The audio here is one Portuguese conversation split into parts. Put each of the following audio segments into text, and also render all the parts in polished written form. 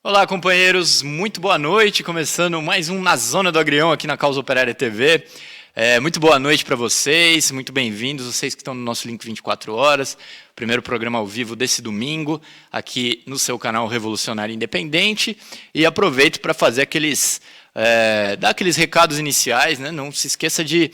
Olá, companheiros, muito boa noite. Começando mais um Na Zona do Agrião aqui na Causa Operária TV. Muito boa noite para vocês, muito bem-vindos, vocês que estão no nosso Link 24 Horas, primeiro programa ao vivo desse domingo, aqui no seu canal Revolucionário Independente. E aproveito para fazer dar aqueles recados iniciais, né? Não se esqueça de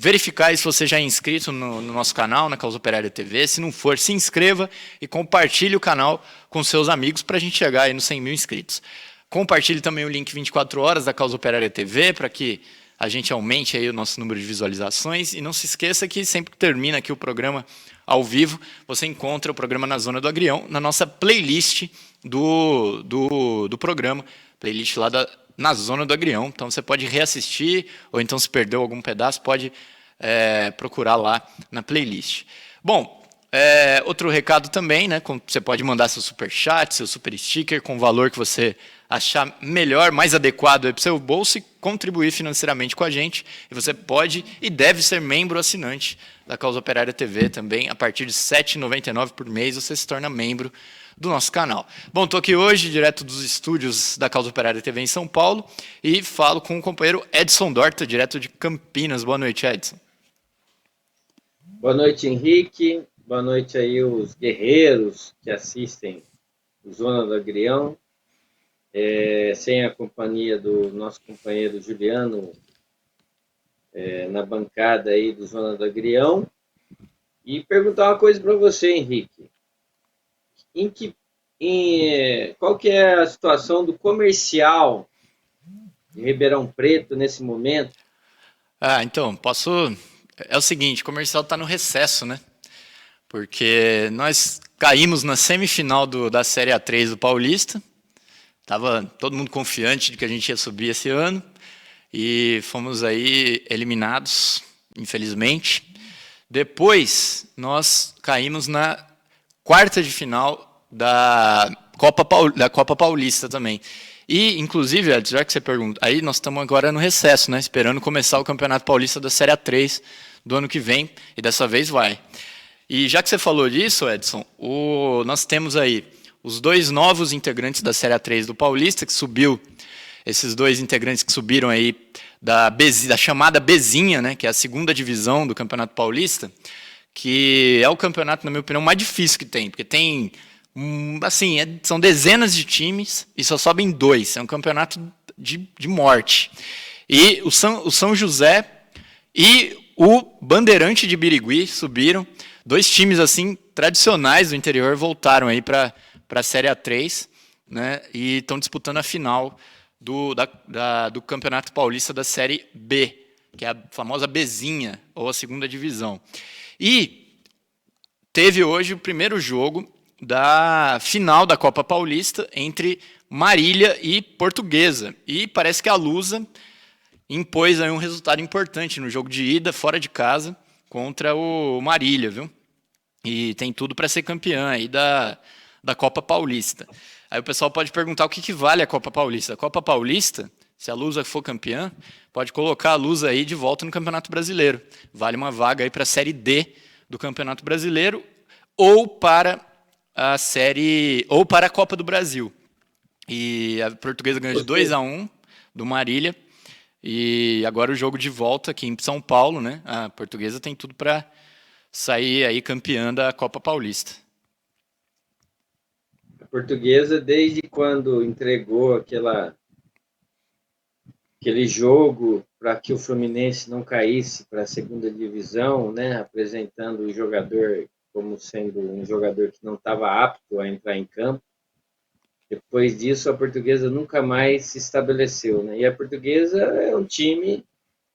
verificar se você já é inscrito no nosso canal, na Causa Operária TV. Se não for, se inscreva e compartilhe o canal com seus amigos para a gente chegar aí nos 100 mil inscritos. Compartilhe também o link 24 horas da Causa Operária TV para que a gente aumente aí o nosso número de visualizações. E não se esqueça que sempre que termina aqui o programa ao vivo, você encontra o programa Na Zona do Agrião, na nossa playlist do programa, playlist lá Na Zona do Agrião. Então você pode reassistir, ou então se perdeu algum pedaço, pode procurar lá na playlist. Bom, outro recado também, né? Você pode mandar seu superchat, seu super sticker com o valor que você achar melhor, mais adequado para o seu bolso e contribuir financeiramente com a gente. E você pode e deve ser membro assinante da Causa Operária TV também. A partir de R$ 7,99 por mês você se torna membro do nosso canal. Bom, estou aqui hoje, direto dos estúdios da Causa Operária TV em São Paulo, e falo com o companheiro Edson Dorta, direto de Campinas. Boa noite, Edson. Boa noite, Henrique. Boa noite aí os guerreiros que assistem o Zona do Agrião. Sem a companhia do nosso companheiro Juliano na bancada aí do Zona do Agrião. E perguntar uma coisa para você, Henrique. Qual que é a situação do comercial de Ribeirão Preto nesse momento? Então, é o seguinte, o comercial está no recesso, né? Porque nós caímos na semifinal da Série A3 do Paulista. Estava todo mundo confiante de que a gente ia subir esse ano. E fomos aí eliminados, infelizmente. Depois, nós caímos na quarta de final da Copa Paulista também. E, inclusive, Edson, já que você pergunta, aí nós estamos agora no recesso, né? Esperando começar o Campeonato Paulista da Série A3 do ano que vem. E dessa vez vai. E já que você falou disso, Edson, nós temos aí os dois novos integrantes da Série A3 do Paulista, que subiu, esses dois integrantes que subiram aí da chamada Bezinha, né, que é a segunda divisão do Campeonato Paulista, que é o campeonato, na minha opinião, mais difícil que tem, porque tem, são dezenas de times e só sobem dois, é um campeonato de morte. E o São José e o Bandeirante de Birigui subiram, dois times assim tradicionais do interior voltaram aí para a Série A3, né, e estão disputando a final do Campeonato Paulista da Série B, que é a famosa Bezinha, ou a segunda divisão. E teve hoje o primeiro jogo da final da Copa Paulista entre Marília e Portuguesa. E parece que a Lusa impôs aí um resultado importante no jogo de ida, fora de casa, contra o Marília, viu? E tem tudo para ser campeã aí da Copa Paulista. Aí o pessoal pode perguntar o que vale a Copa Paulista. A Copa Paulista, se a Lusa for campeã, pode colocar a Lusa aí de volta no Campeonato Brasileiro. Vale uma vaga aí para a Série D do Campeonato Brasileiro ou para a Copa do Brasil. E a Portuguesa ganhou de 2-1 do Marília. E agora o jogo de volta aqui em São Paulo, né? A Portuguesa tem tudo para sair aí campeã da Copa Paulista. A Portuguesa, desde quando entregou aquele jogo para que o Fluminense não caísse para a segunda divisão, né, apresentando o jogador como sendo um jogador que não estava apto a entrar em campo, depois disso a Portuguesa nunca mais se estabeleceu, né? E a Portuguesa é um time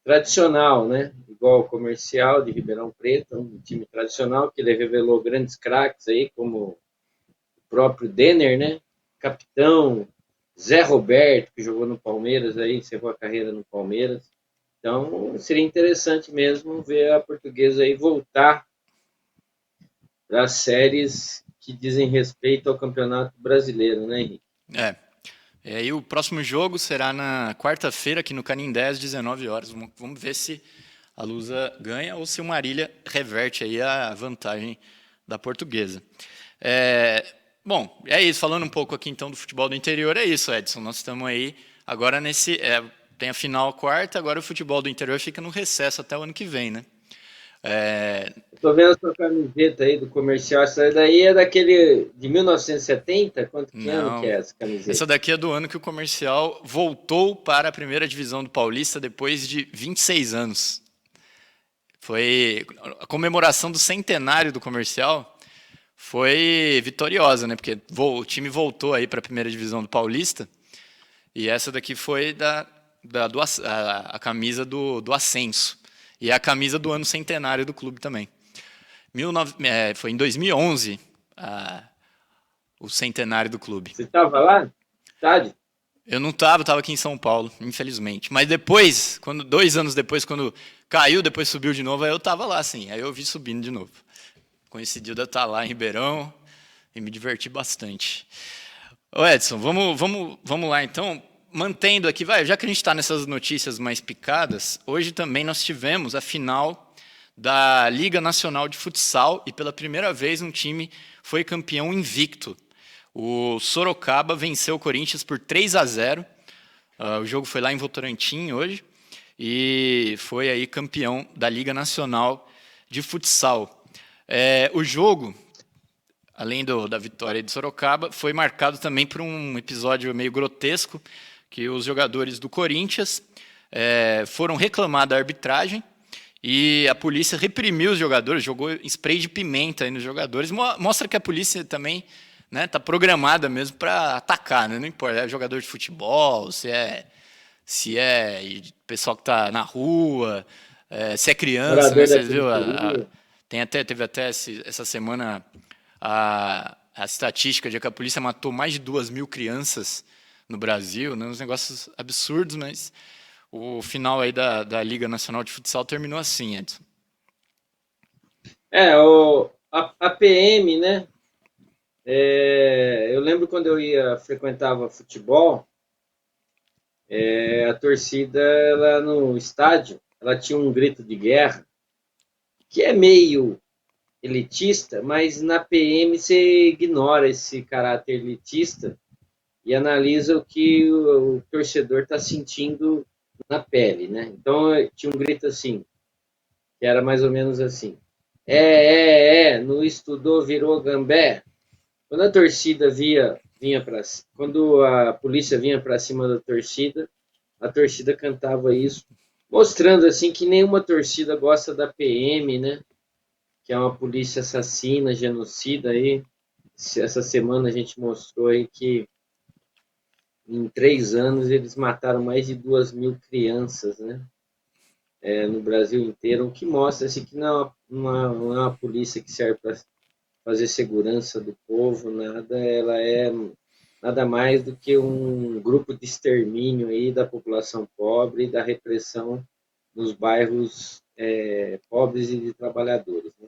tradicional, né? Igual o Comercial de Ribeirão Preto, um time tradicional que ele revelou grandes craques aí, como o próprio Denner, né? Capitão, Zé Roberto, que jogou no Palmeiras aí, encerrou a carreira no Palmeiras. Então, seria interessante mesmo ver a Portuguesa aí voltar das séries que dizem respeito ao Campeonato Brasileiro, né, Henrique? E aí o próximo jogo será na quarta-feira aqui no Canindé às 19 horas. Vamos ver se a Lusa ganha ou se o Marília reverte aí a vantagem da Portuguesa. Bom, é isso. Falando um pouco aqui então do futebol do interior, é isso, Edson. Nós estamos aí agora tem a final quarta, agora o futebol do interior fica no recesso até o ano que vem, né? É, Tô vendo a sua camiseta aí do comercial. Essa daí é daquele de 1970? Quanto que ano que não. é essa Essa camiseta? daqui é do ano que o Comercial voltou para a primeira divisão do Paulista depois de 26 anos. Foi a comemoração do centenário do Comercial foi vitoriosa, né? Porque o time voltou aí para a primeira divisão do Paulista e essa daqui foi a camisa do ascenso e é a camisa do ano centenário do clube também. Foi em 2011 o centenário do clube. Você tava lá? Estádio? Eu não estava aqui em São Paulo, infelizmente. Mas depois, 2 anos depois, quando caiu, depois subiu de novo, aí eu estava lá, sim. Aí eu vi subindo de novo. Coincidiu de eu estar lá em Ribeirão e me diverti bastante. Ô Edson, vamos lá então. Mantendo aqui, já que a gente está nessas notícias mais picadas, hoje também nós tivemos a final da Liga Nacional de Futsal e pela primeira vez um time foi campeão invicto. O Sorocaba venceu o Corinthians por 3-0. O jogo foi lá em Votorantim hoje e foi aí campeão da Liga Nacional de Futsal. O jogo, além da vitória de Sorocaba, foi marcado também por um episódio meio grotesco, que os jogadores do Corinthians foram reclamar da arbitragem e a polícia reprimiu os jogadores, jogou spray de pimenta aí nos jogadores. Mostra que a polícia também está programada mesmo para atacar, né? Não importa, é jogador de futebol, se é pessoal que está na rua, se é criança, né? Morador da Você viu? periferia. Teve até essa semana a estatística de que a polícia matou mais de 2.000 crianças no Brasil, né? Uns negócios absurdos, mas o final aí da Liga Nacional de Futsal terminou assim, Edson. A PM, né? Eu lembro quando frequentava futebol, a torcida ela no estádio, ela tinha um grito de guerra que é meio elitista, mas na PM você ignora esse caráter elitista e analisa o que o torcedor está sentindo na pele, né? Então tinha um grito assim, que era mais ou menos assim: não estudou, virou gambé. Quando a torcida vinha para, quando a polícia vinha para cima da torcida, a torcida cantava isso, mostrando assim que nenhuma torcida gosta da PM, né? Que é uma polícia assassina, genocida aí. Essa semana a gente mostrou aí que em 3 anos eles mataram mais de 2.000 crianças, né? No Brasil inteiro, o que mostra assim, que não é uma polícia que serve para fazer segurança do povo, nada, ela é nada mais do que um grupo de extermínio aí da população pobre e da repressão nos bairros pobres e de trabalhadores, né?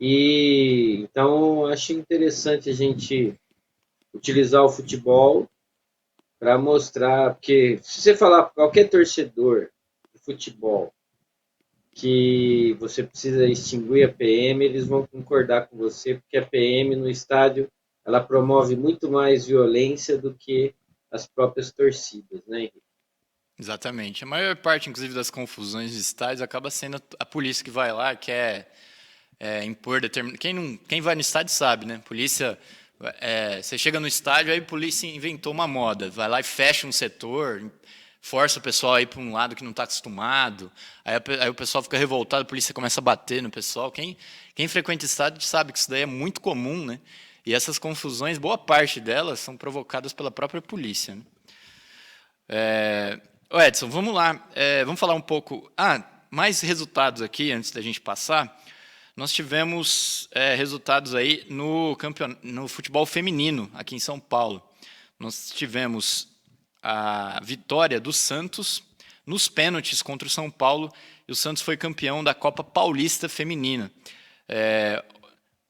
E então acho interessante a gente utilizar o futebol para mostrar, porque se você falar para qualquer torcedor de futebol que você precisa extinguir a PM, eles vão concordar com você, porque a PM no estádio ela promove muito mais violência do que as próprias torcidas, né, Henrique? Exatamente. A maior parte, inclusive, das confusões de estádios acaba sendo a polícia que vai lá, quer impor determinado. Quem vai no estádio sabe, né? Polícia. Você chega no estádio, aí a polícia inventou uma moda. Vai lá e fecha um setor, força o pessoal a ir para um lado que não está acostumado. Aí o pessoal fica revoltado, a polícia começa a bater no pessoal. Quem frequenta estádio sabe que isso daí é muito comum, né? E essas confusões, boa parte delas são provocadas pela própria polícia, né? Edson, vamos lá. Vamos falar um pouco. Mais resultados aqui, antes da gente passar. Nós tivemos resultados aí no futebol feminino, aqui em São Paulo. Nós tivemos a vitória do Santos nos pênaltis contra o São Paulo, e o Santos foi campeão da Copa Paulista Feminina.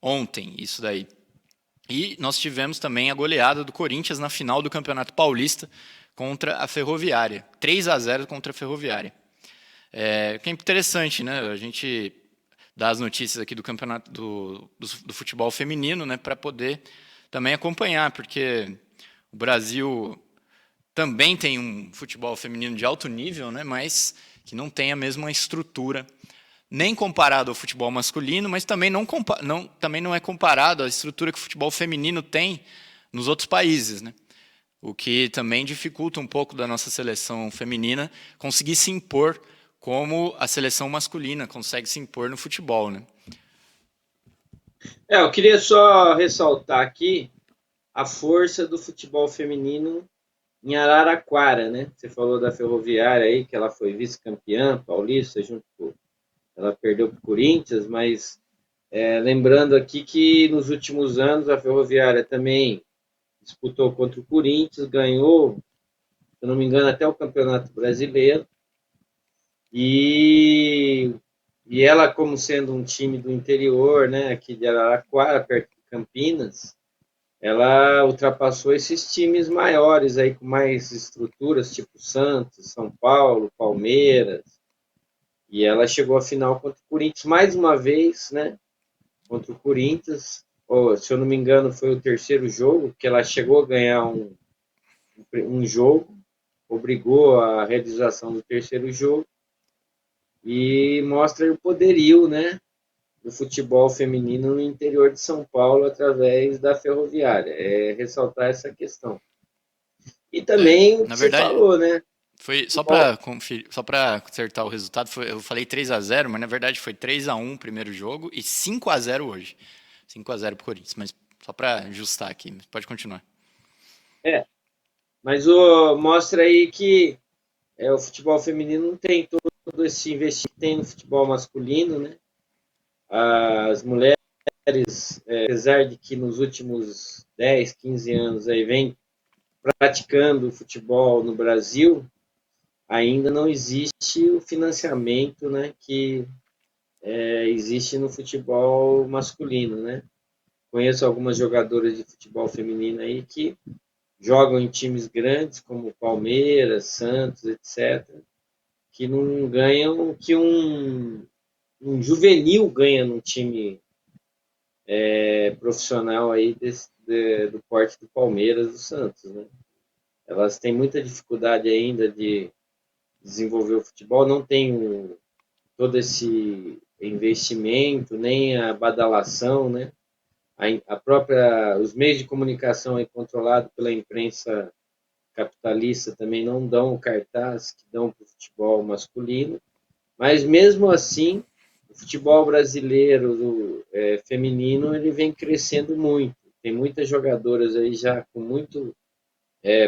Ontem, isso daí. E nós tivemos também a goleada do Corinthians na final do Campeonato Paulista contra a Ferroviária. 3-0 contra a Ferroviária. Que é interessante, né? A gente dá as notícias aqui do campeonato do futebol feminino, né? Para poder também acompanhar, porque o Brasil também tem um futebol feminino de alto nível, né, mas que não tem a mesma estrutura, nem comparado ao futebol masculino, mas também também não é comparado à estrutura que o futebol feminino tem nos outros países, né? O que também dificulta um pouco da nossa seleção feminina conseguir se impor como a seleção masculina consegue se impor no futebol, né? Eu queria só ressaltar aqui a força do futebol feminino em Araraquara, né? Você falou da Ferroviária aí, que ela foi vice-campeã paulista, ela perdeu para o Corinthians, mas lembrando aqui que nos últimos anos a Ferroviária também disputou contra o Corinthians, ganhou, se eu não me engano, até o Campeonato Brasileiro. E, e ela, como sendo um time do interior, né, aqui de Araraquara, perto de Campinas, ela ultrapassou esses times maiores aí com mais estruturas, tipo Santos, São Paulo, Palmeiras, e ela chegou à final contra o Corinthians mais uma vez, né? Contra o Corinthians, ou, se eu não me engano, foi o terceiro jogo que ela chegou a ganhar um jogo, obrigou a realização do terceiro jogo e mostra o poderio, né, do futebol feminino no interior de São Paulo através da Ferroviária. É ressaltar essa questão. E também o Na que você verdade, falou, né? foi só Futebol, para conferir, só para acertar o resultado, eu falei 3-0, mas na verdade foi 3-1 o primeiro jogo e 5-0 hoje. 5-0 pro Corinthians, mas só para ajustar aqui, pode continuar. é, mas mostra aí que o futebol feminino não tem todo esse investimento que tem no futebol masculino, né? As mulheres, apesar de que nos últimos 10, 15 anos aí vem praticando futebol no Brasil, ainda não existe o financiamento, né, que existe no futebol masculino, né? Conheço algumas jogadoras de futebol feminino aí que jogam em times grandes como Palmeiras, Santos, etc., que não ganham o que um juvenil ganha num time profissional aí do porte do Palmeiras, do Santos, né? Elas têm muita dificuldade ainda de desenvolver o futebol, não tem todo esse investimento, nem a badalação, né? Os meios de comunicação aí controlados pela imprensa capitalista também não dão o cartaz que dão para o futebol masculino, mas mesmo assim o futebol brasileiro feminino ele vem crescendo muito. Tem muitas jogadoras aí já com muito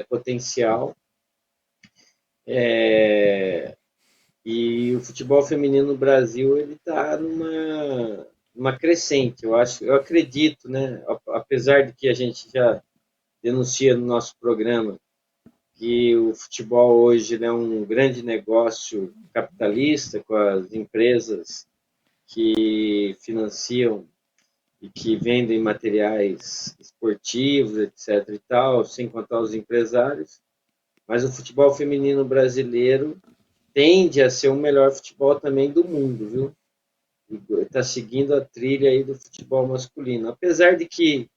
potencial. E o futebol feminino no Brasil ele está numa crescente. Eu acredito, né? Apesar de que a gente já denuncia no nosso programa que o futebol hoje é um grande negócio capitalista com as empresas que financiam e que vendem materiais esportivos, etc. e tal, sem contar os empresários. Mas o futebol feminino brasileiro tende a ser o melhor futebol também do mundo, viu? Está seguindo a trilha aí do futebol masculino. Apesar de que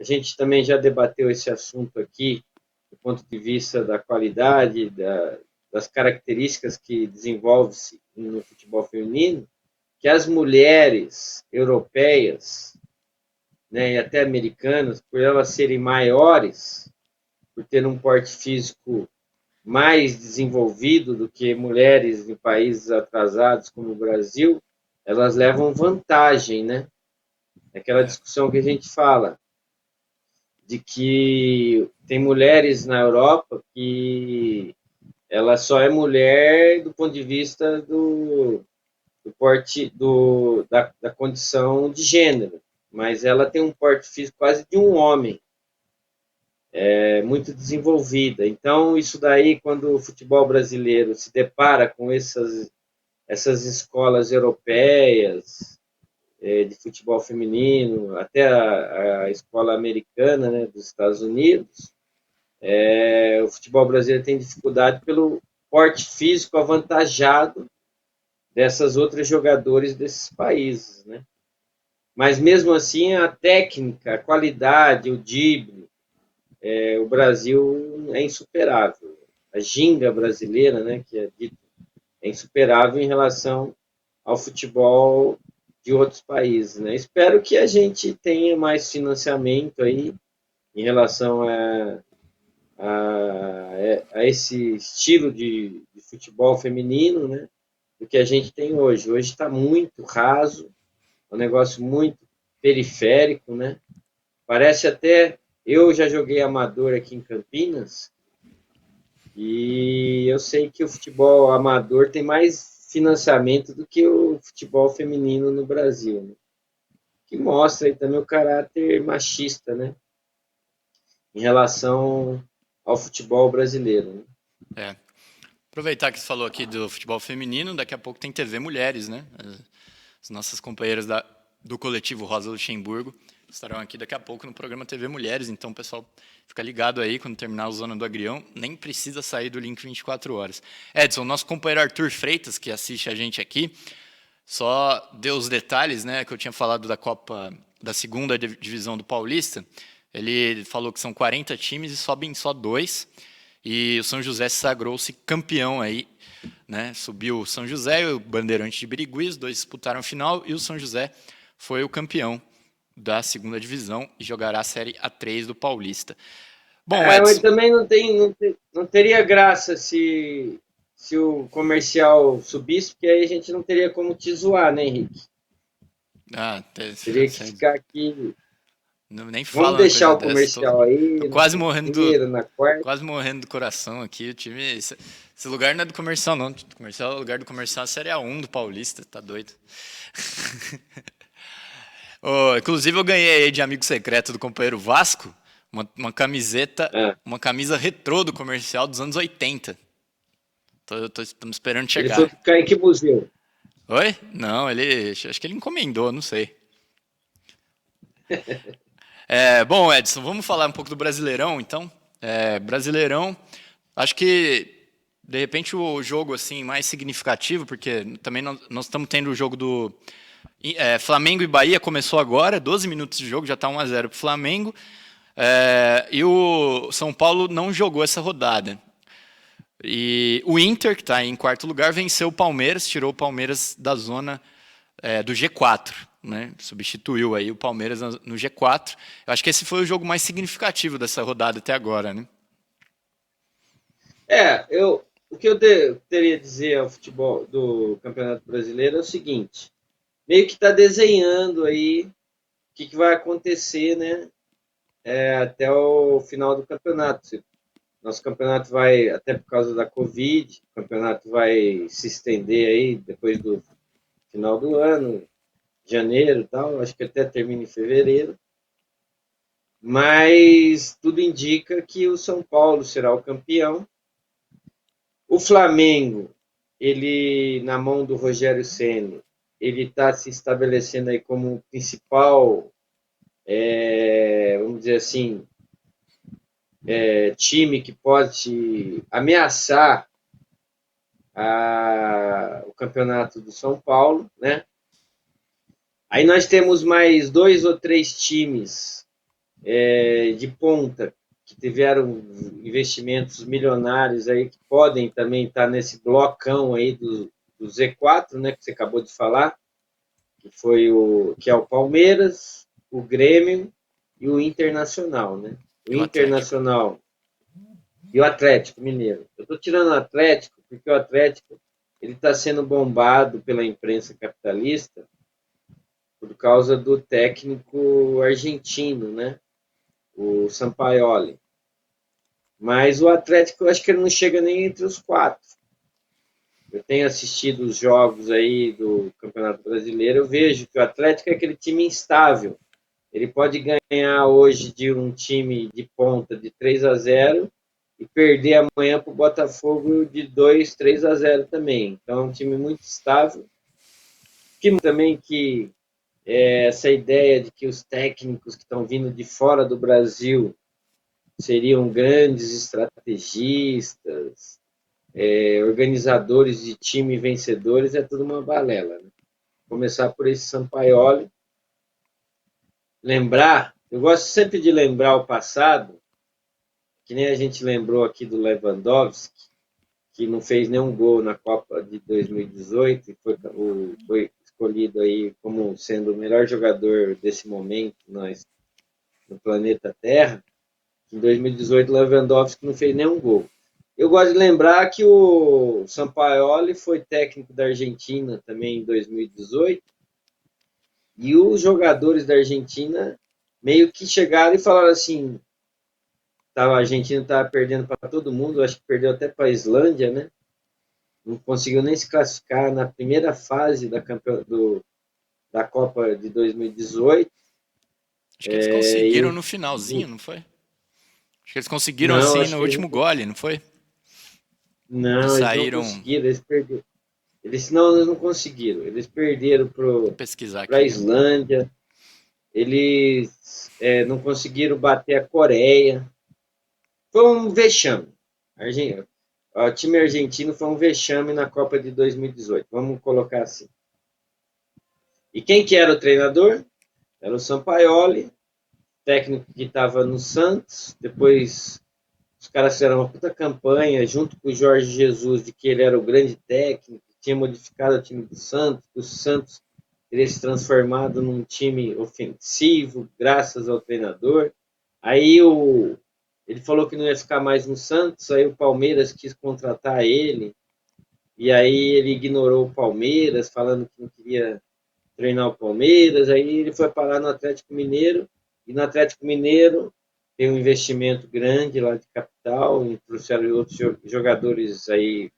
a gente também já debateu esse assunto aqui, do ponto de vista da qualidade, das características que desenvolve-se no futebol feminino, que as mulheres europeias, né, e até americanas, por elas serem maiores, por ter um porte físico mais desenvolvido do que mulheres em países atrasados como o Brasil, elas levam vantagem, né? Aquela É, discussão que a gente fala de que tem mulheres na Europa que ela só é mulher do ponto de vista do porte da condição de gênero, mas ela tem um porte físico quase de um homem, muito desenvolvida. Então, isso daí, quando o futebol brasileiro se depara com essas escolas europeias de futebol feminino, até a escola americana, né, dos Estados Unidos, o futebol brasileiro tem dificuldade pelo porte físico avantajado dessas outras jogadores desses países, né? Mas mesmo assim, a técnica, a qualidade, o drible, o Brasil é insuperável. A ginga brasileira, né, que é dito, é insuperável em relação ao futebol de outros países, né? Espero que a gente tenha mais financiamento aí em relação a esse estilo de futebol feminino, né? Do que a gente tem hoje. Hoje está muito raso, é um negócio muito periférico, né? Parece até. Eu já joguei amador aqui em Campinas e eu sei que o futebol amador tem mais financiamento do que o futebol feminino no Brasil, né? Que mostra aí também o caráter machista, né? Em relação ao futebol brasileiro, né? É. Aproveitar que você falou aqui do futebol feminino, daqui a pouco tem TV Mulheres, né? As nossas companheiras do coletivo Rosa Luxemburgo estarão aqui daqui a pouco no programa TV Mulheres, então, pessoal, fica ligado aí quando terminar o Zona do Agrião, nem precisa sair do link 24 horas. Edson, nosso companheiro Arthur Freitas, que assiste a gente aqui, só deu os detalhes, né, que eu tinha falado da Copa, da segunda divisão do Paulista. Ele falou que são 40 times e sobem só 2. E o São José se sagrou-se campeão aí, né? Subiu o São José e o Bandeirante de Birigui, os dois disputaram a final e o São José foi o campeão da segunda divisão e jogará a Série A3 do Paulista. Bom, Mas Edson, também não teria graça se o comercial subisse, porque aí a gente não teria como te zoar, né, Henrique? ah, Teria que ficar aqui. nem Vamos fala uma deixar coisa o dessa. comercial Tô aí na quase terça-feira, na quarta. quase morrendo do coração aqui. O time, esse lugar não é do comercial, não. O lugar do comercial é a Série A1 do Paulista, tá doido? Oh, inclusive, eu ganhei aí de amigo secreto do companheiro Vasco uma camiseta, Ah, uma camisa retrô do comercial dos anos 80. Estamos esperando ele foi chegar. ficar em que museu? Oi? Não, acho que ele encomendou, não sei. Bom, Edson, vamos falar um pouco do Brasileirão, então. Brasileirão, acho que de repente o jogo assim mais significativo, porque também nós estamos tendo o jogo do Flamengo e Bahia começou agora, 12 minutos de jogo, já está 1-0 para o Flamengo. E o São Paulo não jogou essa rodada. E o Inter, que está em quarto lugar, venceu o Palmeiras, tirou o Palmeiras da zona do G4. Né? Substituiu aí o Palmeiras no G4. Eu acho que esse foi o jogo mais significativo dessa rodada até agora. Né? O que eu teria a dizer ao futebol do Campeonato Brasileiro é o seguinte: meio que está desenhando aí o que vai acontecer, né? Até o final do campeonato. Nosso campeonato vai, até por causa da Covid, o campeonato vai se estender aí depois do final do ano, janeiro e tal, acho que até termina em fevereiro. Mas tudo indica que o São Paulo será o campeão. O Flamengo, ele na mão do Rogério Ceni, ele está se estabelecendo aí como o principal, vamos dizer assim, time que pode ameaçar o campeonato do São Paulo, né? Aí nós temos mais 2 ou 3 times de ponta que tiveram investimentos milionários aí que podem também estar nesse blocão aí do Z4, né, que você acabou de falar, que é o Palmeiras, o Grêmio e o Internacional, né? O E o Atlético. Internacional e o Atlético Mineiro. Eu estou tirando o Atlético porque o Atlético ele está sendo bombado pela imprensa capitalista por causa do técnico argentino, né? O Sampaoli. Mas o Atlético, eu acho que ele não chega nem entre os 4. Eu tenho assistido os jogos aí do Campeonato Brasileiro, eu vejo que o Atlético é aquele time instável. Ele pode ganhar hoje de um time de ponta de 3-0 e perder amanhã para o Botafogo de 2-3-0 também. Então é um time muito estável. Que também que essa ideia de que os técnicos que estão vindo de fora do Brasil seriam grandes estrategistas, organizadores de time vencedores, é tudo uma balela. Né? Começar por esse Sampaoli, lembrar, eu gosto sempre de lembrar o passado, que nem a gente lembrou aqui do Lewandowski, que não fez nenhum gol na Copa de 2018 e foi escolhido aí como sendo o melhor jogador desse momento no planeta Terra. Em 2018, o Lewandowski não fez nenhum gol. Eu gosto de lembrar que o Sampaoli foi técnico da Argentina também em 2018 e os jogadores da Argentina meio que chegaram e falaram assim, a Argentina estava perdendo para todo mundo, acho que perdeu até para a Islândia, né? Não conseguiu nem se classificar na primeira fase da Copa de 2018. Acho que eles conseguiram no finalzinho, não foi? Acho que eles conseguiram Não, assim acho no que eles último gole, não foi? Que eles não saíram. conseguiram, eles perderam. Eles não conseguiram. Eles perderam Vou pesquisar para a aqui. Islândia. Eles não conseguiram bater a Coreia. Foi um vexame. O time argentino foi um vexame na Copa de 2018. Vamos colocar assim. E quem que era o treinador? Era o Sampaoli, técnico que estava no Santos. Depois os caras fizeram uma puta campanha junto com o Jorge Jesus de que ele era o grande técnico, que tinha modificado o time do Santos, que o Santos teria se transformado num time ofensivo graças ao treinador. Aí ele falou que não ia ficar mais no Santos, aí o Palmeiras quis contratar ele, e aí ele ignorou o Palmeiras, falando que não queria treinar o Palmeiras, aí ele foi parar no Atlético Mineiro, e no Atlético Mineiro tem um investimento grande lá de capital, trouxeram outros jogadores aí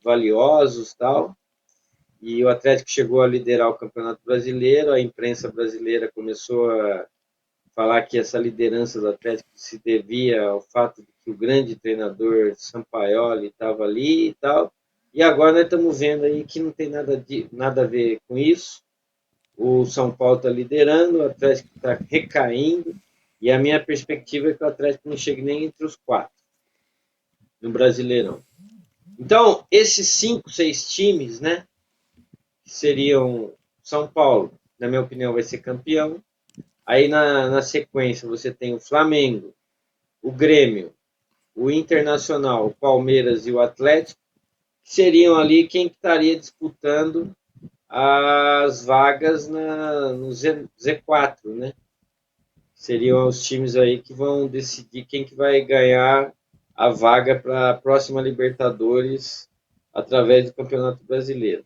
valiosos tal, e o Atlético chegou a liderar o Campeonato Brasileiro, a imprensa brasileira começou a falar que essa liderança do Atlético se devia ao fato de que o grande treinador Sampaoli estava ali e tal, e agora nós estamos vendo aí que não tem nada a ver com isso. O São Paulo está liderando, o Atlético está recaindo, e a minha perspectiva é que o Atlético não chegue nem entre os quatro no Brasileirão. Então, esses 5, 6 times, né, que seriam São Paulo, na minha opinião, vai ser campeão. Aí na sequência você tem o Flamengo, o Grêmio, o Internacional, o Palmeiras e o Atlético, que seriam ali quem estaria disputando as vagas no Z4, né? Seriam os times aí que vão decidir quem que vai ganhar a vaga para a próxima Libertadores através do Campeonato Brasileiro.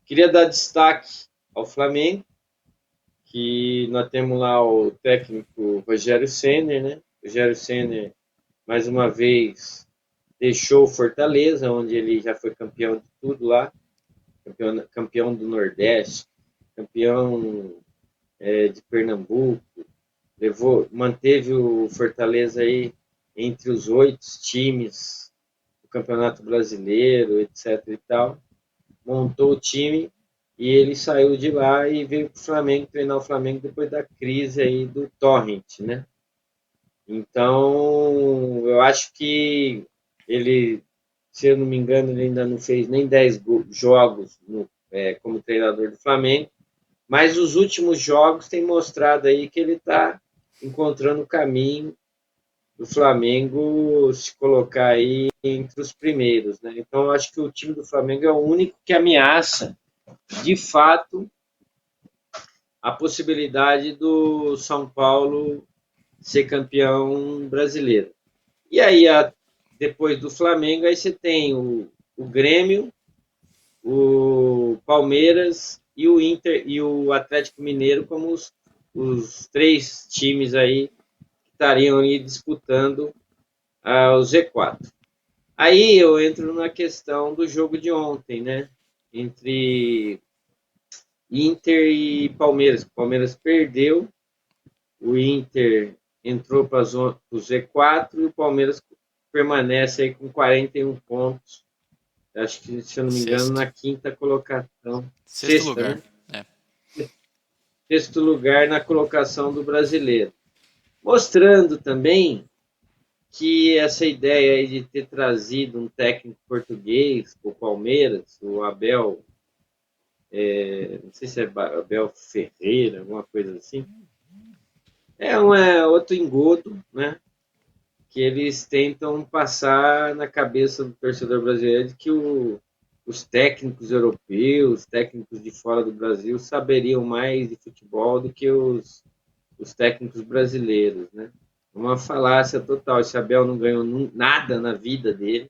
Queria dar destaque ao Flamengo, que nós temos lá o técnico Rogério Ceni, né? Rogério Ceni, mais uma vez, deixou o Fortaleza, onde ele já foi campeão de tudo lá, campeão do Nordeste, campeão de Pernambuco, manteve o Fortaleza aí entre os 8 times do Campeonato Brasileiro, etc. e tal. Montou o time e ele saiu de lá e veio para o Flamengo treinar o Flamengo depois da crise aí do Torrent, né? Então, eu acho que ele, se eu não me engano, ele ainda não fez nem 10 jogos como treinador do Flamengo, mas os últimos jogos têm mostrado aí que ele está encontrando o caminho do Flamengo se colocar aí entre os primeiros, né? Então, eu acho que o time do Flamengo é o único que ameaça, de fato, a possibilidade do São Paulo ser campeão brasileiro. E aí, depois do Flamengo, aí você tem o Grêmio, o Palmeiras e o Inter e o Atlético Mineiro como os 3 times aí que estariam aí disputando o Z4. Aí eu entro na questão do jogo de ontem, né? Entre Inter e Palmeiras. O Palmeiras perdeu, o Inter entrou para o Z4 e o Palmeiras permanece aí com 41 pontos. Acho que, se eu não me engano, Sexto. na quinta colocação. Sexto Sexta, lugar. né? É. Sexto lugar na colocação do brasileiro. Mostrando também que essa ideia aí de ter trazido um técnico português, o Palmeiras, o Abel não sei se é Abel Ferreira, alguma coisa assim. É outro engodo, né? Que eles tentam passar na cabeça do torcedor brasileiro de que os técnicos europeus, técnicos de fora do Brasil, saberiam mais de futebol do que os técnicos brasileiros, né? Uma falácia total. Esse Abel não ganhou nada na vida dele,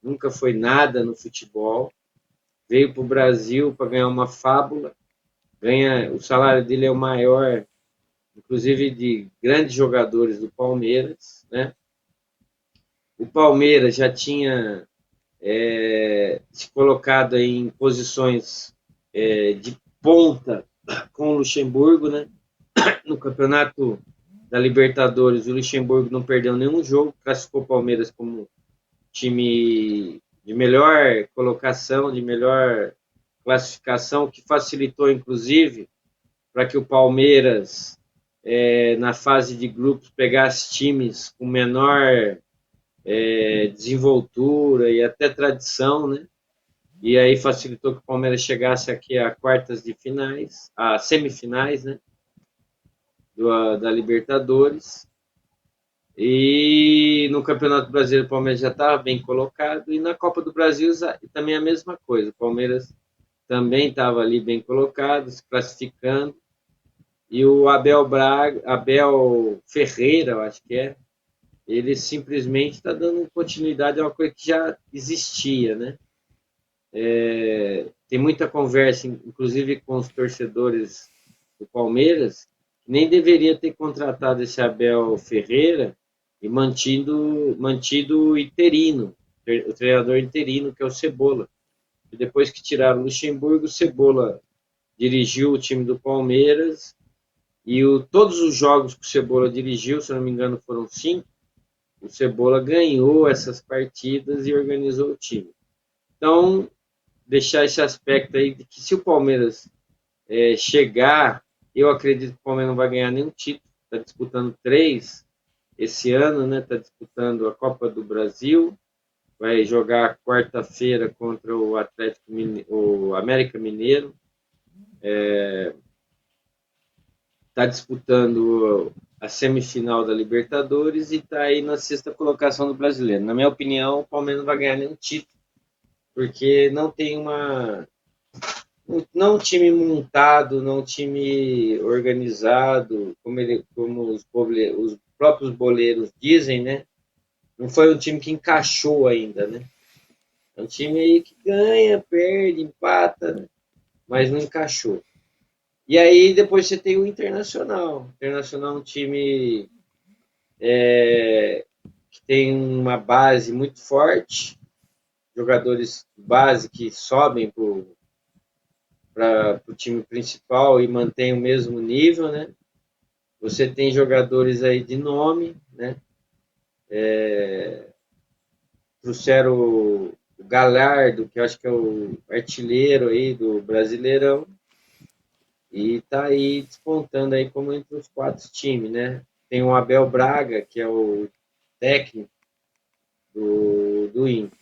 nunca foi nada no futebol. Veio para o Brasil para ganhar uma fábula. O salário dele é o maior, inclusive de grandes jogadores do Palmeiras, né? O Palmeiras já tinha se colocado em posições de ponta com o Luxemburgo, né? No campeonato da Libertadores, o Luxemburgo não perdeu nenhum jogo, classificou o Palmeiras como time de melhor colocação, de melhor classificação, que facilitou, inclusive, para que o Palmeiras, na fase de grupos, pegasse times com menor desenvoltura e até tradição, né? E aí facilitou que o Palmeiras chegasse aqui a quartas de finais, a semifinais, né? Da Libertadores. E no Campeonato Brasileiro o Palmeiras já estava bem colocado. E na Copa do Brasil também a mesma coisa. O Palmeiras também estava ali bem colocado, se classificando. E o Abel Ferreira, eu acho que ele simplesmente está dando continuidade a uma coisa que já existia, né? Tem muita conversa, inclusive com os torcedores do Palmeiras, que nem deveria ter contratado esse Abel Ferreira e mantido o interino, o treinador interino, que é o Cebola. E depois que tiraram o Luxemburgo, o Cebola dirigiu o time do Palmeiras e todos os jogos que o Cebola dirigiu, se não me engano, foram 5, o Cebola ganhou essas partidas e organizou o time. Então, deixar esse aspecto aí de que se o Palmeiras chegar, eu acredito que o Palmeiras não vai ganhar nenhum título, está disputando 3 esse ano, né? Está disputando a Copa do Brasil, vai jogar quarta-feira contra o Atlético o América Mineiro, está disputando a semifinal da Libertadores e está aí na 6ª colocação do Brasileiro. Na minha opinião, o Palmeiras não vai ganhar nenhum título, porque não tem não um time montado, não um time organizado, como os próprios boleiros dizem, né? Não foi um time que encaixou ainda, né? É um time aí que ganha, perde, empata, né? Mas não encaixou. E aí depois você tem o Internacional. O Internacional é um time que tem uma base muito forte, jogadores de base que sobem para o time principal e mantém o mesmo nível, né? Você tem jogadores aí de nome, né? Trouxeram o Gallardo, que eu acho que é o artilheiro aí do Brasileirão, e está aí despontando aí como entre os 4 times, né? Tem o Abel Braga, que é o técnico do Inter.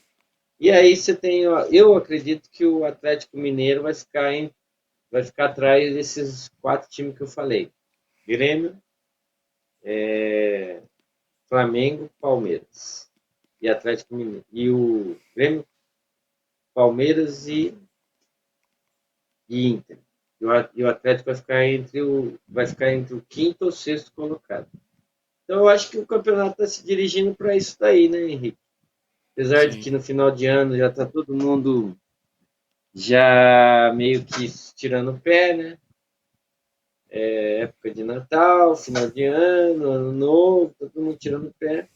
E aí você tem, eu acredito que o Atlético Mineiro vai ficar atrás desses 4 times que eu falei. Grêmio, Flamengo, Palmeiras e Atlético Mineiro. E o Grêmio, Palmeiras e Inter. E o Atlético vai ficar entre o quinto ou sexto colocado. Então eu acho que o campeonato está se dirigindo para isso daí, né, Henrique? Apesar de Sim. que no final de ano já está todo mundo já meio que tirando o pé, né? Época de Natal, final de ano, ano novo, todo mundo tirando o pé.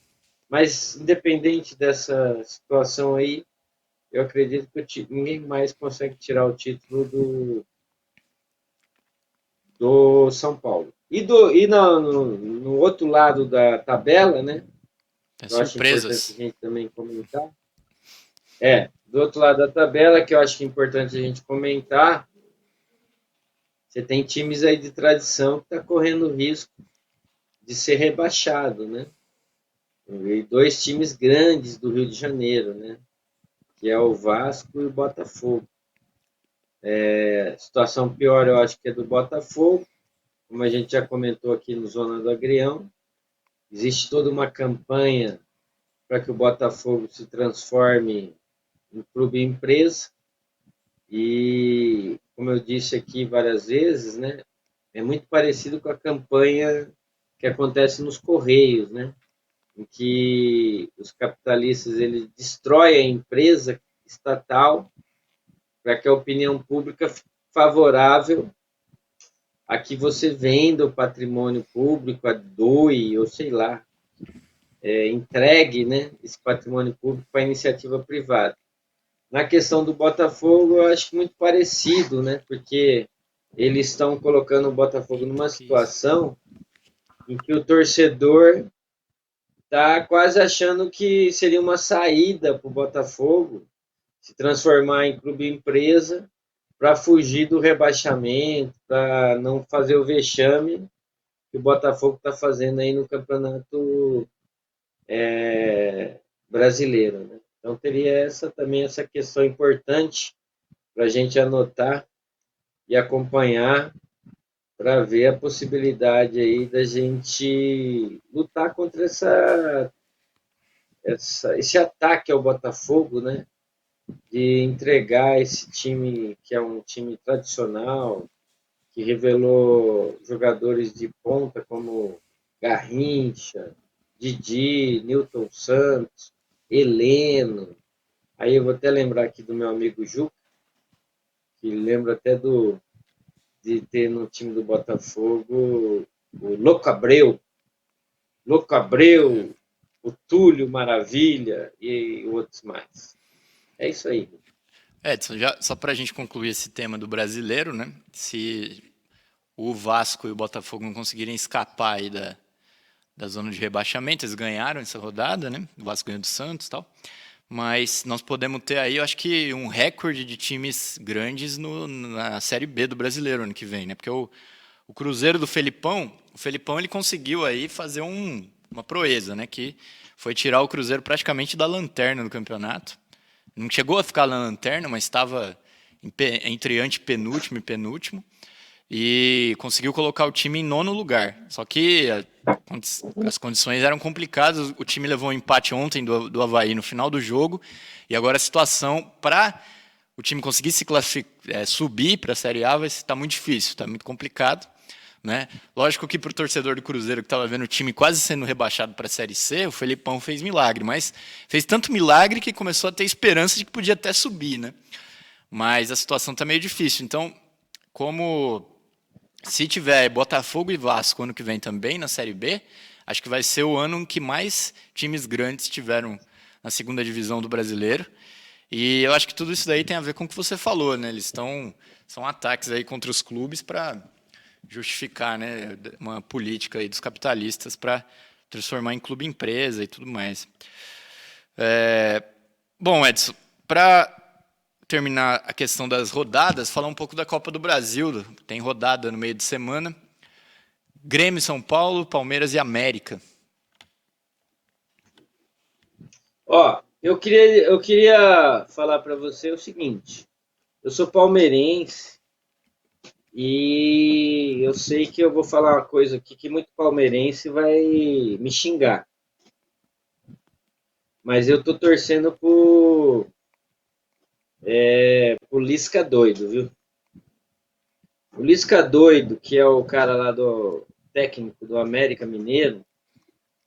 Mas independente dessa situação aí, eu acredito que ninguém mais consegue tirar o título do São Paulo. E no outro lado da tabela, né? Tem Eu acho importante a surpresas. gente também comentar. Do outro lado da tabela, que eu acho que é importante a gente comentar, você tem times aí de tradição que está correndo risco de ser rebaixado, né? E 2 times grandes do Rio de Janeiro, né? Que é o Vasco e o Botafogo. A situação pior, eu acho que é do Botafogo, como a gente já comentou aqui no Zona do Agrião. Existe toda uma campanha para que o Botafogo se transforme em clube empresa. E, como eu disse aqui várias vezes, né, é muito parecido com a campanha que acontece nos Correios, né, em que os capitalistas eles destroem a empresa estatal para que a opinião pública fique favorável a que você venda o patrimônio público, a doe, ou sei lá, entregue, né, esse patrimônio público para a iniciativa privada. Na questão do Botafogo, eu acho muito parecido, né, porque eles estão colocando o Botafogo numa situação em que o torcedor está quase achando que seria uma saída para o Botafogo se transformar em clube empresa para fugir do rebaixamento, para não fazer o vexame que o Botafogo está fazendo aí no campeonato brasileiro. Né? Então teria essa questão importante para a gente anotar e acompanhar para ver a possibilidade aí da gente lutar contra esse ataque ao Botafogo, né? De entregar esse time que é um time tradicional, que revelou jogadores de ponta como Garrincha, Didi, Newton Santos, Heleno. Aí eu vou até lembrar aqui do meu amigo Juca, que lembra até de ter no time do Botafogo o Louco Abreu, o Túlio Maravilha e outros mais. É isso aí. Edson, já, só para a gente concluir esse tema do brasileiro, né? Se o Vasco e o Botafogo não conseguirem escapar aí da zona de rebaixamento, eles ganharam essa rodada, né? O Vasco ganhou do Santos e tal. Mas nós podemos ter aí, eu acho que um recorde de times grandes na Série B do brasileiro ano que vem, né? Porque o Cruzeiro do Felipão, o Felipão ele conseguiu aí fazer uma proeza, né? Que foi tirar o Cruzeiro praticamente da lanterna do campeonato. Não chegou a ficar na lanterna, mas estava entre antepenúltimo e penúltimo. E conseguiu colocar o time em nono lugar. Só que as condições eram complicadas. O time levou um empate ontem do Avaí no final do jogo. E agora a situação para o time conseguir subir para a Série A vai estar muito difícil, está muito complicado. Né? Lógico que para o torcedor do Cruzeiro que estava vendo o time quase sendo rebaixado para a Série C, o Felipão fez milagre, mas fez tanto milagre que começou a ter esperança de que podia até subir. Né? Mas a situação está meio difícil. Então, como se tiver Botafogo e Vasco ano que vem também na Série B, acho que vai ser o ano em que mais times grandes tiveram na segunda divisão do brasileiro. E eu acho que tudo isso daí tem a ver com o que você falou, né? São ataques aí contra os clubes para justificar, né, uma política aí dos capitalistas para transformar em clube empresa e tudo mais. Bom, Edson, para terminar a questão das rodadas, falar um pouco da Copa do Brasil. Tem rodada no meio de semana. Grêmio, São Paulo, Palmeiras e América. Ó, eu queria falar para você o seguinte. Eu sou palmeirense e eu sei que eu vou falar uma coisa aqui que muito palmeirense vai me xingar. Mas eu tô torcendo pro Lisca doido, viu? O Lisca doido, que é o cara lá do técnico do América Mineiro,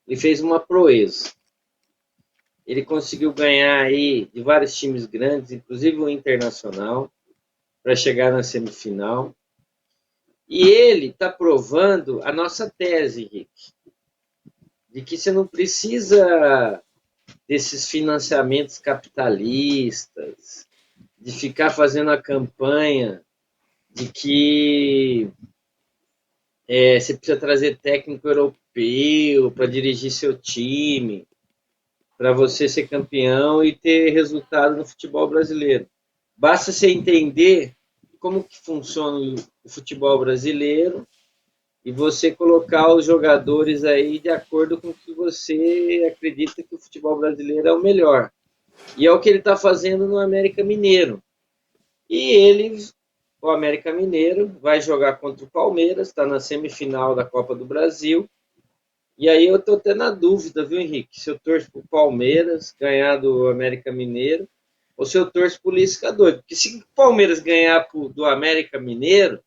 ele fez uma proeza. Ele conseguiu ganhar aí de vários times grandes, inclusive o Internacional, para chegar na semifinal. E ele está provando a nossa tese, Henrique, de que você não precisa desses financiamentos capitalistas, de ficar fazendo a campanha de que você precisa trazer técnico europeu para dirigir seu time, para você ser campeão e ter resultado no futebol brasileiro. Basta você entender como que funciona o futebol brasileiro e você colocar os jogadores aí de acordo com o que você acredita que o futebol brasileiro é o melhor. E é o que ele está fazendo no América Mineiro. E ele o América Mineiro vai jogar contra o Palmeiras, está na semifinal da Copa do Brasil. E aí eu estou até na dúvida, viu, Henrique? Se eu torço para o Palmeiras ganhar do América Mineiro ou se eu torço para o Lisca doido. Porque se o Palmeiras ganhar do América Mineiro,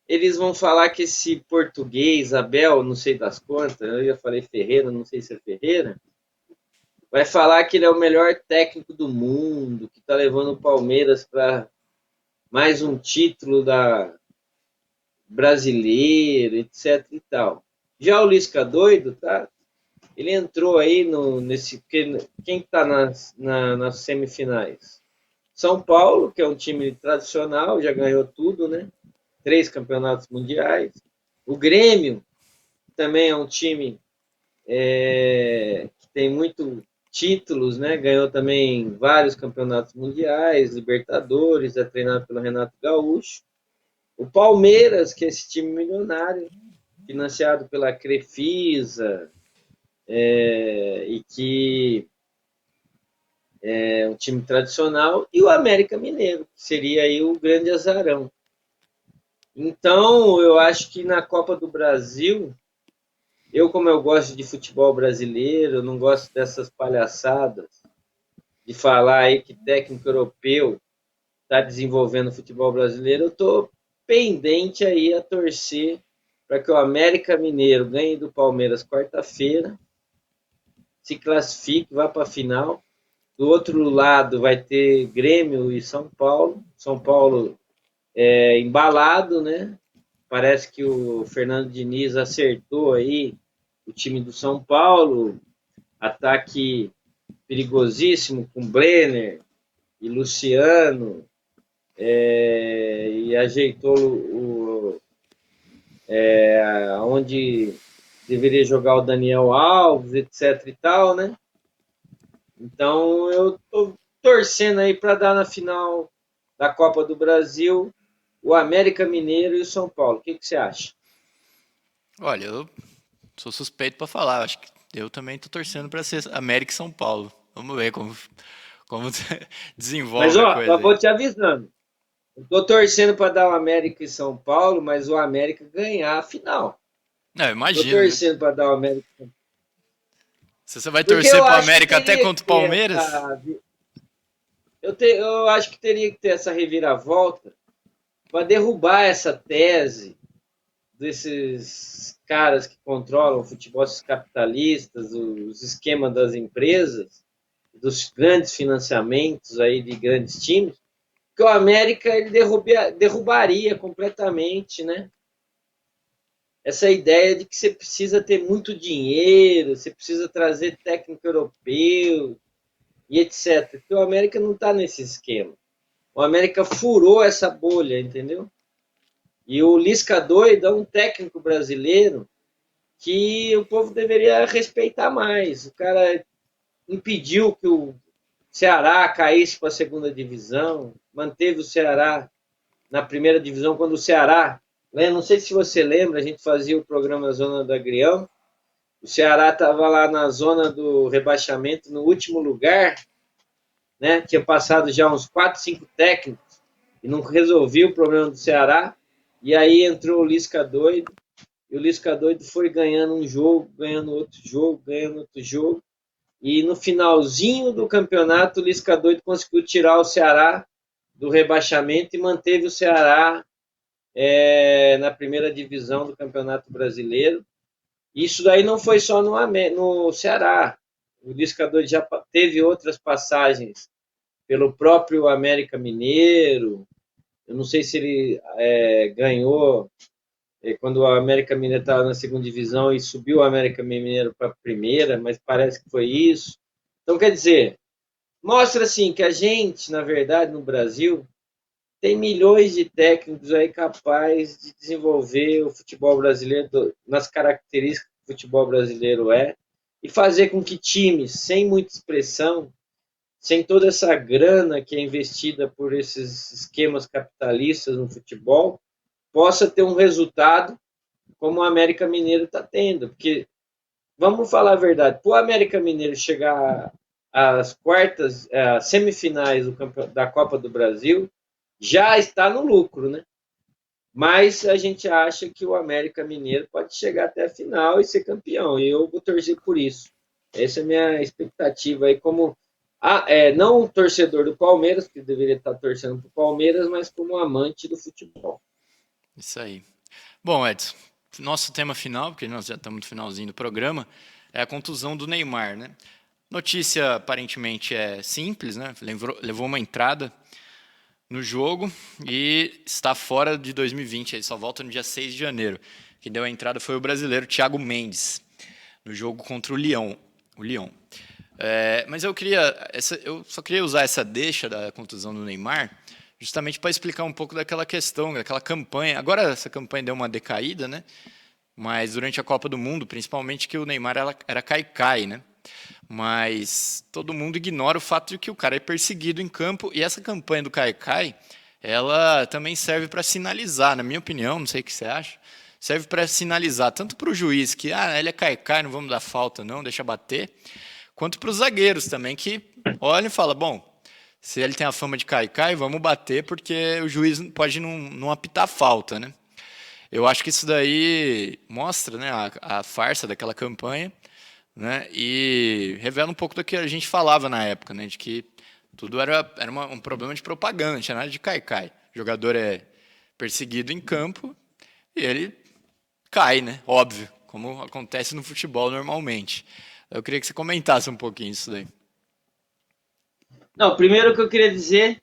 eles vão falar que esse português, Abel, não sei das quantas, eu já falei Ferreira, não sei se é Ferreira, vai falar que ele é o melhor técnico do mundo, que está levando o Palmeiras para mais um título da brasileiro, etc e tal. Já o Lisca doido, tá? Ele entrou aí nesse. Quem está nas semifinais? São Paulo, que é um time tradicional, já ganhou tudo, né? 3 campeonatos mundiais. O Grêmio também é um time que tem muito títulos, né? Ganhou também vários campeonatos mundiais, Libertadores, é treinado pelo Renato Gaúcho. O Palmeiras, que é esse time milionário, financiado pela Crefisa, e que é um time tradicional, e o América Mineiro, que seria aí o grande azarão. Então, eu acho que na Copa do Brasil, como eu gosto de futebol brasileiro, eu não gosto dessas palhaçadas de falar aí que técnico europeu está desenvolvendo o futebol brasileiro, eu estou pendente aí a torcer para que o América Mineiro ganhe do Palmeiras quarta-feira, se classifique, vá para a final. Do outro lado vai ter Grêmio e São Paulo. São Paulo embalado, né? Parece que o Fernando Diniz acertou aí o time do São Paulo. Ataque perigosíssimo com Brenner e Luciano. E ajeitou onde deveria jogar o Daniel Alves, etc e tal, né? Então eu tô torcendo aí para dar na final da Copa do Brasil o América Mineiro e o São Paulo. O que você acha? Olha, eu sou suspeito para falar. Acho que eu também tô torcendo para ser América e São Paulo. Vamos ver como Mas desenvolve a ó, eu coisa aí. vou te avisando. Eu tô torcendo para dar o América e São Paulo, mas o América ganhar a final. Não, Tô imagino, né? torcendo para dar o América. Se você vai Porque torcer eu pro acho que América até teria que contra o ter Palmeiras? eu acho que teria que ter essa reviravolta para derrubar essa tese desses caras que controlam o futebol, esses capitalistas, os esquemas das empresas, dos grandes financiamentos aí de grandes times, que o América ele derrubaria completamente, né? Essa ideia de que você precisa ter muito dinheiro, você precisa trazer técnico europeu e etc. Porque o América não está nesse esquema. O América furou essa bolha, entendeu? E o Lisca doido é um técnico brasileiro que o povo deveria respeitar mais. O cara impediu que o Ceará caísse para a segunda divisão, manteve o Ceará na primeira divisão quando o Ceará, né, não sei se você lembra, a gente fazia o programa Zona do Agrião, o Ceará estava lá na zona do rebaixamento, no último lugar, né, tinha passado já uns 4, 5 técnicos e não resolvia o problema do Ceará, e aí entrou o Lisca doido, e o Lisca doido foi ganhando um jogo, ganhando outro jogo, ganhando outro jogo, e no finalzinho do campeonato o Lisca doido conseguiu tirar o Ceará do rebaixamento e manteve o Ceará na primeira divisão do Campeonato Brasileiro. Isso daí não foi só no Ceará. O Lisca doido já teve outras passagens pelo próprio América Mineiro. Eu não sei se ele ganhou quando o América Mineiro estava na segunda divisão e subiu o América Mineiro para a primeira, mas parece que foi isso. Então, quer dizer, mostra assim que a gente, na verdade, no Brasil, tem milhões de técnicos aí capazes de desenvolver o futebol brasileiro nas características que o futebol brasileiro e fazer com que times sem muita expressão, sem toda essa grana que é investida por esses esquemas capitalistas no futebol, possa ter um resultado como o América Mineiro está tendo. Porque, vamos falar a verdade, para o América Mineiro chegar às quartas, às semifinais da Copa do Brasil, já está no lucro, né? Mas a gente acha que o América Mineiro pode chegar até a final e ser campeão. E eu vou torcer por isso. Essa é a minha expectativa aí, como não um torcedor do Palmeiras, que deveria estar torcendo para o Palmeiras, mas como amante do futebol. Isso aí. Bom, Edson, nosso tema final, porque nós já estamos no finalzinho do programa, é a contusão do Neymar, né? Notícia aparentemente é simples, né? Levou uma entrada no jogo e está fora de 2020, ele só volta no dia 6 de janeiro. Quem deu a entrada foi o brasileiro Thiago Mendes, no jogo contra o Lyon. Mas eu só queria usar essa deixa da contusão do Neymar justamente para explicar um pouco daquela questão, daquela campanha. Agora essa campanha deu uma decaída, né? Mas durante a Copa do Mundo, principalmente que o Neymar era caicai, né? Mas todo mundo ignora o fato de que o cara é perseguido em campo e essa campanha do caicai, ela também serve para sinalizar, na minha opinião, não sei o que você acha, serve para sinalizar tanto para o juiz que ele é caicai, não vamos dar falta não, deixa bater, quanto para os zagueiros também que olham e falam, bom, se ele tem a fama de caicai, vamos bater porque o juiz pode não apitar falta, né? Eu acho que isso daí mostra, né, a farsa daquela campanha, né, e revela um pouco do que a gente falava na época, né, de que tudo era um problema de propaganda, não tinha nada de cai-cai. O jogador é perseguido em campo e ele cai, né, óbvio, como acontece no futebol normalmente. Eu queria que você comentasse um pouquinho isso daí. Não, primeiro que eu queria dizer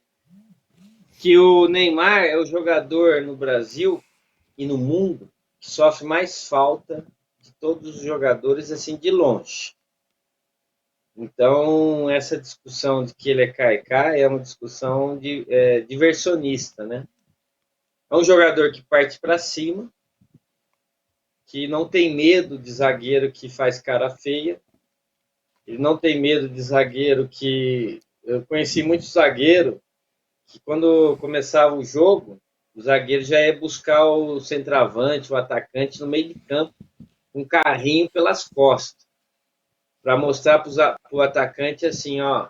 que o Neymar é o jogador no Brasil e no mundo que sofre mais falta de todos os jogadores, assim, de longe. Então, essa discussão de que ele é caicai é uma discussão diversionista, né? É um jogador que parte para cima, que não tem medo de zagueiro que faz cara feia, ele não tem medo de zagueiro que... Eu conheci muito zagueiro que quando começava o jogo, o zagueiro já ia buscar o centroavante, o atacante no meio de campo, com um carrinho pelas costas, para mostrar para o atacante assim, ó,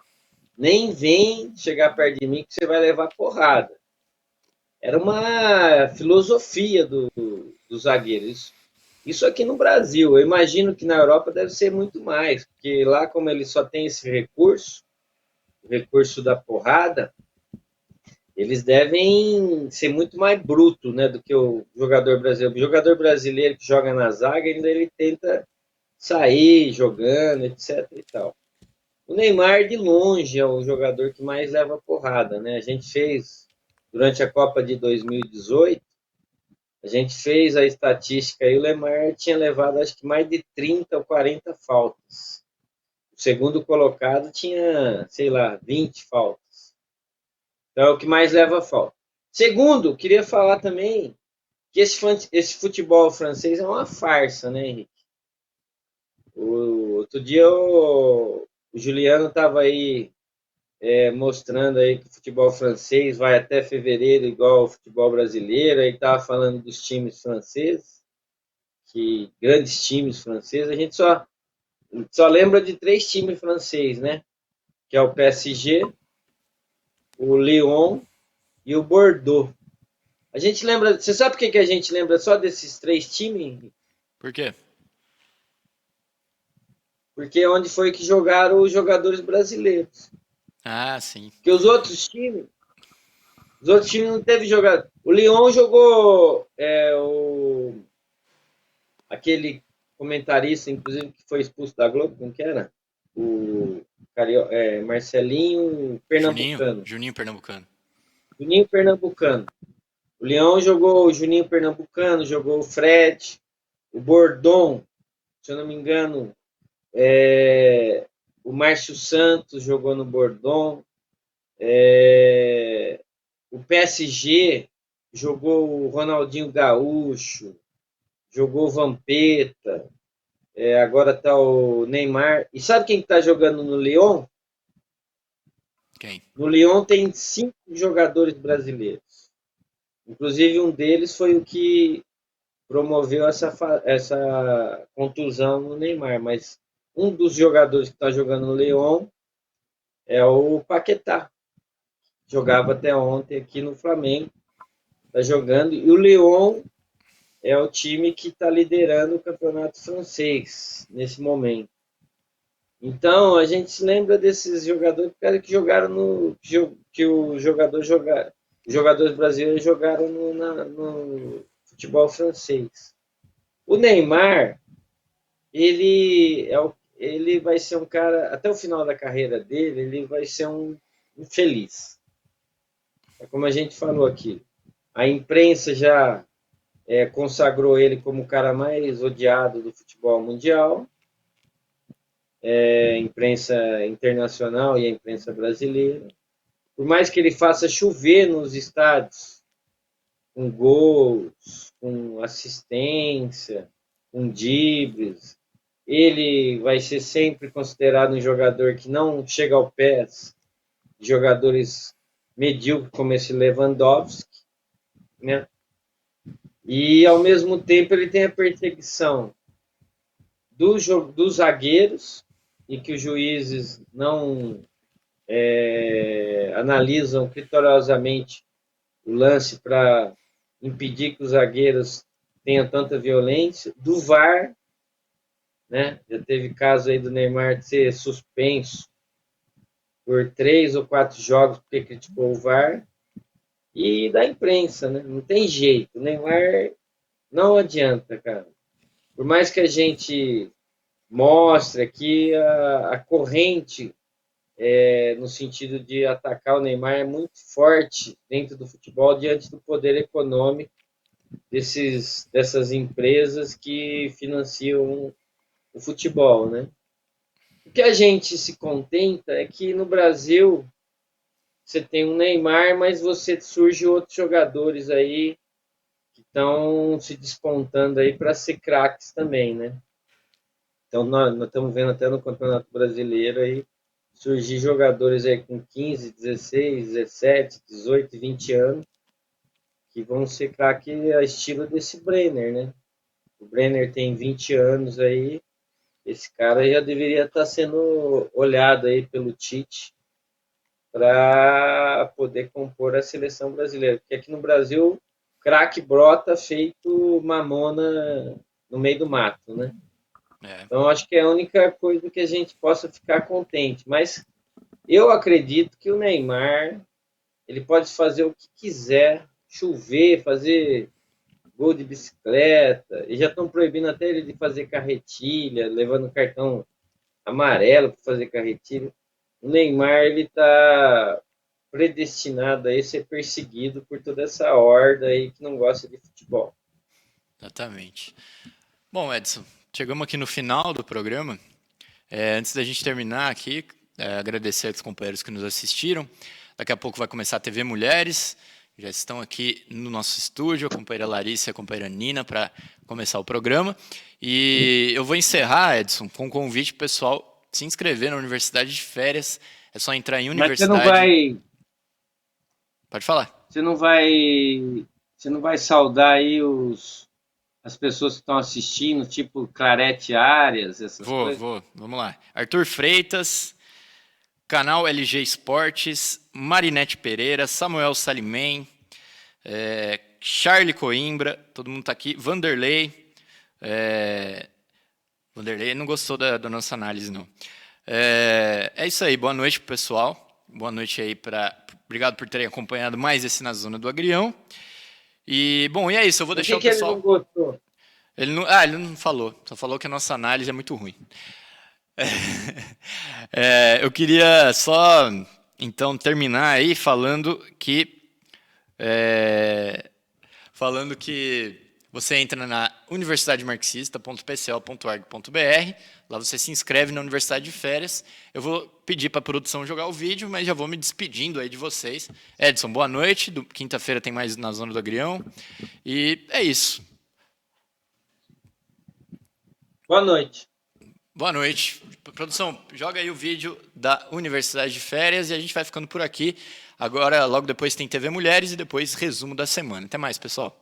nem vem chegar perto de mim que você vai levar porrada. Era uma filosofia do zagueiro. Isso aqui no Brasil. Eu imagino que na Europa deve ser muito mais, porque lá, como ele só tem esse recurso, o recurso da porrada, eles devem ser muito mais bruto, né, do que o jogador brasileiro. O jogador brasileiro que joga na zaga, ainda ele tenta sair jogando, etc. e tal. O Neymar, de longe, é o jogador que mais leva porrada, né? A gente fez, durante a Copa de 2018, a gente fez a estatística e o Neymar tinha levado, acho que mais de 30 ou 40 faltas. O segundo colocado tinha, sei lá, 20 faltas. Então é o que mais leva falta. Segundo, queria falar também que esse futebol francês é uma farsa, né, Henrique? Outro dia o Juliano estava aí mostrando aí que o futebol francês vai até fevereiro igual ao futebol brasileiro, aí estava falando dos times franceses, que grandes times franceses, a gente só lembra de três times franceses, né? Que é o PSG, o Lyon e o Bordeaux. A gente lembra, você sabe por que a gente lembra só desses três times? Por quê? Porque é onde foi que jogaram os jogadores brasileiros. Ah, sim. Porque os outros times não teve jogador. O Lyon jogou aquele comentarista, inclusive, que foi expulso da Globo, como que era? O Marcelinho Pernambucano. Juninho Pernambucano. Juninho Pernambucano. O Leão jogou o Juninho Pernambucano, jogou o Fred, o Bordon, se eu não me engano, o Márcio Santos jogou no Bordon, o PSG jogou o Ronaldinho Gaúcho, jogou o Vampeta, agora está o Neymar. E sabe quem está jogando no Lyon? Quem? No Lyon tem 5 jogadores brasileiros. Inclusive um deles foi o que promoveu essa contusão no Neymar. Mas um dos jogadores que está jogando no Lyon é o Paquetá. jogava até ontem aqui no Flamengo, está jogando, e o Lyon é o time que está liderando o campeonato francês nesse momento. Então, a gente se lembra desses jogadores, cara, que jogaram no. Que o jogador jogaram. Os jogadores brasileiros jogaram no futebol francês. O Neymar, ele vai ser um cara, até o final da carreira dele, ele vai ser um infeliz. É como a gente falou aqui. A imprensa já consagrou ele como o cara mais odiado do futebol mundial, a imprensa internacional e a imprensa brasileira. Por mais que ele faça chover nos estádios, com gols, com assistência, com dribles, ele vai ser sempre considerado um jogador que não chega ao pé de jogadores medíocres como esse Lewandowski, né? E ao mesmo tempo ele tem a perseguição dos zagueiros e que os juízes não analisam criteriosamente o lance para impedir que os zagueiros tenham tanta violência, do VAR, né? Já teve caso aí do Neymar ser suspenso por 3 ou 4 jogos porque criticou o VAR, e da imprensa, né? Não tem jeito, o Neymar não adianta, cara. Por mais que a gente mostre aqui a corrente no sentido de atacar o Neymar é muito forte dentro do futebol diante do poder econômico dessas empresas que financiam o futebol, né? O que a gente se contenta é que no Brasil você tem um Neymar, mas você surge outros jogadores aí que estão se despontando aí para ser craques também, né? Então nós estamos vendo até no Campeonato Brasileiro aí surgir jogadores aí com 15, 16, 17, 18, 20 anos que vão ser craque a estilo desse Brenner, né? O Brenner tem 20 anos aí, esse cara já deveria estar sendo olhado aí pelo Tite para poder compor a seleção brasileira. Porque aqui no Brasil, craque brota feito mamona no meio do mato, né? Então, acho que é a única coisa que a gente possa ficar contente. Mas eu acredito que o Neymar, ele pode fazer o que quiser, chover, fazer gol de bicicleta, e já estão proibindo até ele de fazer carretilha, levando cartão amarelo para fazer carretilha. O Neymar, ele está predestinado a ser perseguido por toda essa horda aí que não gosta de futebol. Exatamente. Bom, Edson, chegamos aqui no final do programa. Antes da gente terminar aqui, agradecer aos companheiros que nos assistiram. Daqui a pouco vai começar a TV Mulheres. Já estão aqui no nosso estúdio, a companheira Larissa e a companheira Nina, para começar o programa. E eu vou encerrar, Edson, com um convite para o pessoal se inscrever na Universidade de Férias. É só entrar em Universidade... Mas você não vai... Pode falar. Você não vai saudar aí as pessoas que estão assistindo, tipo Clarete Arias, essas coisas? Vou. Vamos lá. Arthur Freitas, canal LG Esportes, Marinete Pereira, Samuel Salimem, Charlie Coimbra, todo mundo está aqui, Vanderlei. Vanderlei não gostou da nossa análise, não. É isso aí, boa noite pro pessoal. Boa noite aí Obrigado por terem acompanhado mais esse Na Zona do Agrião. E, bom, e é isso, eu vou deixar o pessoal... Ele não gostou? Ele não falou, só falou que a nossa análise é muito ruim. Eu queria só, então, terminar aí falando que você entra na universidademarxista.pcl.org.br, lá você se inscreve na Universidade de Férias. Eu vou pedir para a produção jogar o vídeo, mas já vou me despedindo aí de vocês. Edson, boa noite. Quinta-feira tem mais Na Zona do Agrião. E é isso. Boa noite. Boa noite. Produção, joga aí o vídeo da Universidade de Férias e a gente vai ficando por aqui. Agora, logo depois tem TV Mulheres e depois resumo da semana. Até mais, pessoal.